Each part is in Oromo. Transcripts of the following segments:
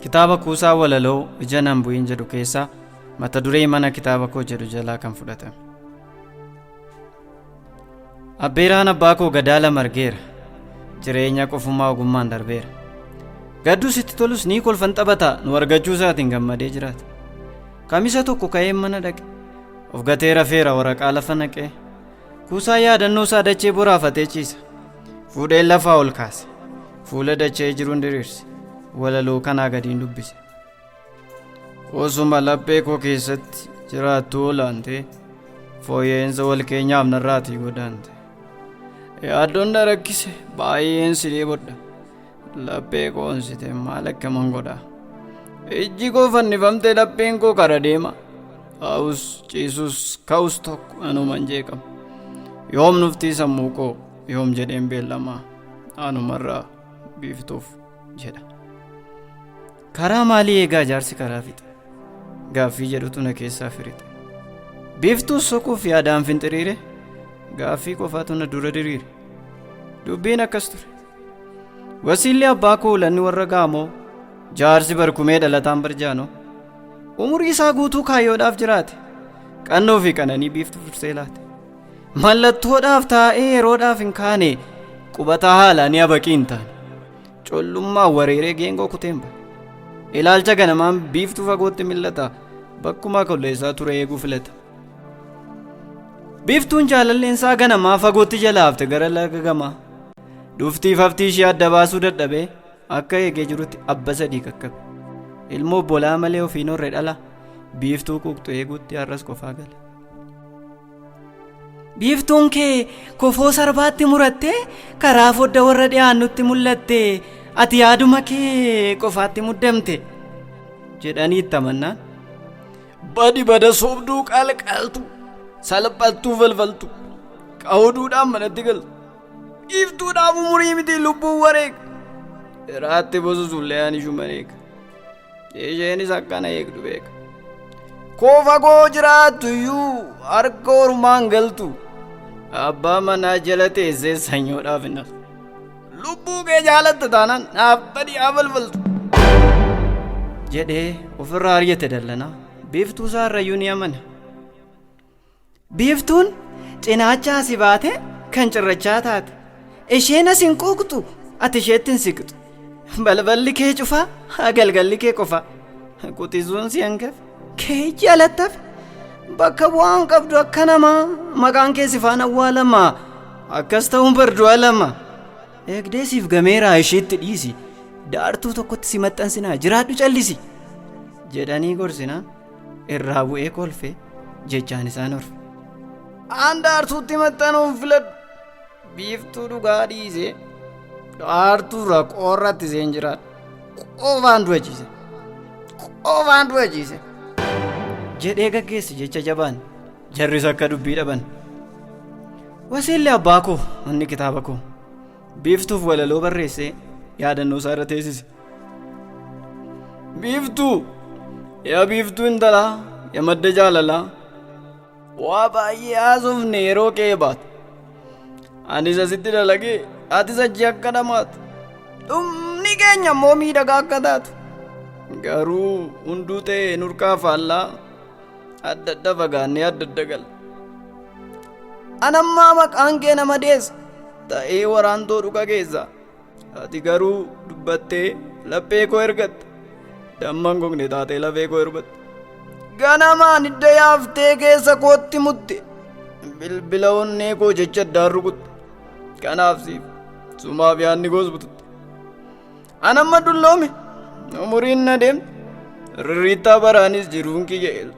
kitaaba kuusaa walaloo ija nan bu'in jedhu keessaa mata duree mana kitaaba koo jedhu jalaa kan fudhatame. Abbeeraan abbaa koo gadaala margeera, jireenya qofummaa ogummaan darbeera. Gadduu sitti tolus ni kolfan taphataa nu argachuu isaatiin gammadee jiraata. Kamisa tokko ka'ee mana dhaqe, of gatee rafeera waraqaa lafa naqee. Kuusaa yaadannoo isaa dachee boraafatee ciisa. Fuudhee lafaa ol kaase, fuula dachee jiruun diriirse, walaloo kanaa gadiin dubbise. Osuma laphee koo keessatti jiraattuu olaantee, fooyya'insa wal keenyaaf narraatii godaante. Yaaddoon na rakkise baay'een si dheebodha, laphee koo onsite maal akkaman godhaa. Ijji koo fannifamtee lapheen koo kara deema, taa'us ciisus ka'us tokko anuman jeeqama. Yoom nuftii sammuu koo yoom jedheen beellamaa anumarraa biiftuuf jedha. Karaa maalii eegaa jaarsi karaa fixe? Gaaffii jedhutu na keessaa firixe. Biiftuus soquuf yaadaan finxiriire, gaaffii qofaatu na dura diriire. Dubbiin akkas ture. Wasiilli abbaa koo ulanni warra gaamoo, jaarsi barkumee dhalataan barjaanoo. Umurii isaa guutuu kaayyoodhaaf jiraate, qannoo fi qananii biiftuu fursee laate. Mallattoodhaaf taa'ee yeroodhaaf hin kaane, qubataa haalaa ni abaqii hin taane. Collummaa wareeree geengoo kuteen ba'a. Ilaalcha ganamaan biiftuu fagootti millata, bakkuma kolleessaa ture eeguu filata. Biiftuun jaalalleensaa ganamaa fagootti jala hafte gara laga gamaa. Dhuftiif haftii ishee adda baasuu dadhabee, akka eegee jirutti abba sadii kakkabe. Ilmoo bolaa malee ofiin horre dhala, biiftuu quuqxu eeguutti har'as qofaa gala. Biiftuun kee kofoo sarbaatti murattee, karaa fodda warra dhiyaannutti mul'atte, ati yaaduma kee qofaatti muddamte jedhanii itti amannaan. Badi bada soobduu qalqaltu, salphattuu falfaltu, qawduudhaan manatti galtu. Biiftuudhaaf umurii miti lubbuun wareega, irraatti bosusullee ani shumaneeka. Isheenis akkana eegdu beeka. Koo fagoo jiraattu iyyuu harka ormaan galtu, abbaa manaa jala teessee sanyoodhaaf hin haftu. Lubbuu kee jaalatta taanaan naaf badii haa falfaltu jedhee ofirraa ari'ate dallanaa. Biiftuu isaa irrayyuu ni amana. Biiftuun cinaachaa si baate kan cirrachaa taate, isheen as hin quuqxu ati isheetti hin siqxu. Balballi kee cufaa galgalli kee qofaa, quxisuun si hangafe kee jaalattaaf bakka bu'aan qabdu akka namaa, maqaan kee si faana awwaalamaa, akkas ta'uun barduu alama. Eegdee siif gameeraa isheetti dhiisi, daartuu tokkotti si maxxansinaa jiraadhu callisi jedhanii gorsinaan irraa bu'ee kolfee jechaan isaan orfe. Aan daartuutti maxxanuun filadhu, biiftuu dhugaa dhiisee daartuurra qoorratti seen jiraadhu. Qofaan du'achiise jedhee gaggeessi jecha jabaan, jarris akka dubbii dhaban. Wasiilli abbaa koo inni kitaaba koo, biiftuuf walaloo barreessee yaadannoo isaa irra teessise. Biiftuu, yaa biiftuu intalaa, yaa madda jaalalaa, waa baay'ee haasofne yeroo kee baatu. Anis asitti dalagee atis achi akka dhamaatu, dhumni keenya immoo miidhagaa akka taatu. Garuu hunduu ta'e nurkaa faallaa, adda adda fagaannee adda adda gala. Anammaa maqaan kee nama deessa ta'ee waraantoo dhuka keessa, ati garuu dubbattee laphee koo ergatte, damman gogne taatee lafee koo erbatte. Ganamaan hidda yaaftee keessa kootti mutte, bilbila onnee koo jecha addaan rukutte. Kanaaf siif sumaaf yaadni koos bututte. Anamma dulloome umuriin na deemte, rirriittaa baraanis jiruun kiyya eeltu.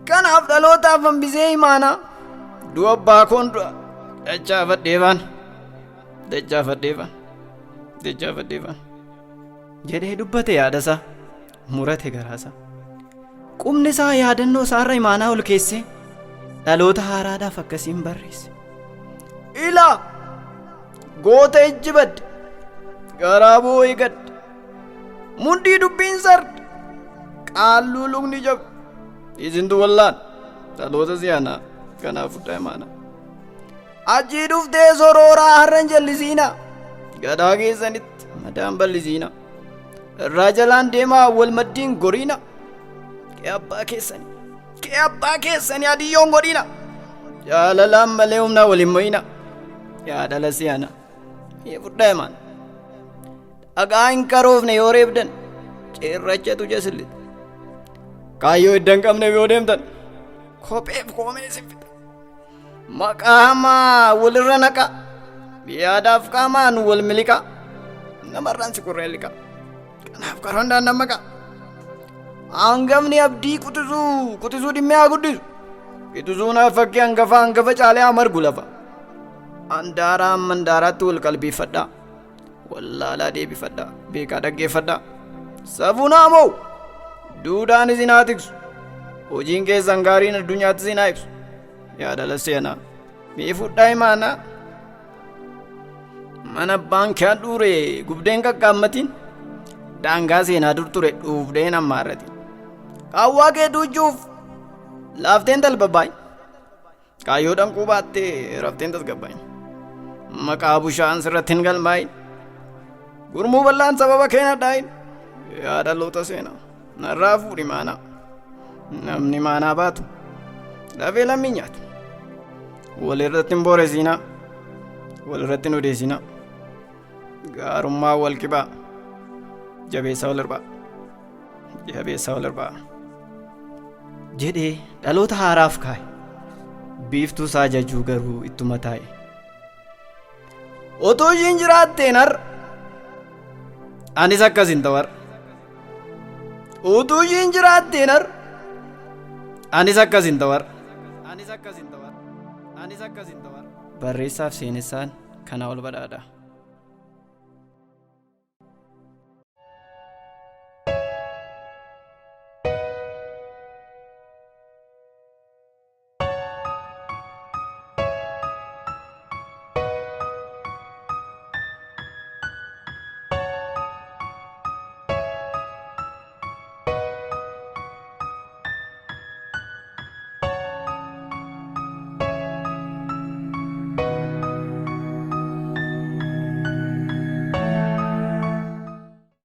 Kanaaf dhalootaaf hambisee imaanaa, du'a abbaa koon du'a dachaafadheefaan jedhee dubbate yaadasaa, murate garaasaa. Qubni isaa yaadannoo isaarra imaanaa ol keessee, dhaloota haaraadhaaf akkasiin barreesse. Ilaa goota ijji badde, garaa boo'ee gadde, mundii dubbiin sarde, qaalluu lukni jabe. Isintu wallaan dhaloota siyaanaa kanaaf fudhaa imaanaa. Achii dhuftee sorooraa har'an jallisiinaa, gadaa keessanitti madaan bal'isiinaa. Rajalaan deemaa wal maddiin goriina. Kee abbaa keessanii adiyyoon godhina. Jaalalaan malee humnaa waliin mo'ina. Yaadala si'ana. Mee fudhaa himaan. Dhagaa hin karoofne yoo reebdan cirrachatu jasillit. Kaayyoo iddan qabne yoo deemtan kopheef koomee sinfita. Maqaa hamaa walirra naqa. Yaadaaf qaamaan wal miliqa. Namarraan si kurreen liqa. Kanaaf karoon daandaan maqaa. Hangafni abdii kutisuu dhimmee haa guddisu. Itisuun fakkii hangafa caalee haa margu lafa. Handaaraa mandaaraatti wal qalbiifadhaa. Wallaalaa deebifadhaa. Beekaa dhaggeeffadhaa. Safuunaa moo duudhaan isin haa tiksu. Hojiin keessan gaariin addunyaatti isin haa ibsu. Yaadala seenaa. Mee fudhaa himaanaa. Mana abbaan kee handhuure gubdeen qaqqaammatiin. Daangaa seenaa dur ture dhuufdeen ammaarratiin. Qaawwaa kee duuchuuf laafteen talbabbaay. Kaayyoo dhanquu baattee rafteen tasgabbaay. Maqaa bushaan sirratti hin galmaayin. Gurmuu bal'aan sababa keenya dhaayin. Yaadaloota seenaa narraa fuudhi maanaa. Namni maanaa baatu lafee lammii nyaatu. Walirratti hin booresinaa. Walirratti hin odeessinaa. Gaarummaa wal qibaa. Jabeessa wal irbaa jedhee dhaloota haaraaf kaa'e. Biiftuu isaa jajuu garuu ittuma taa'e. Otoo ishiin jiraatteen har'a anis akkas hin ta'u har'a. Otoo ishiin jiraatteen har'a anis akkas hin ta'u har'a. Barreessaaf seenessaan kanaa ol badhaadha.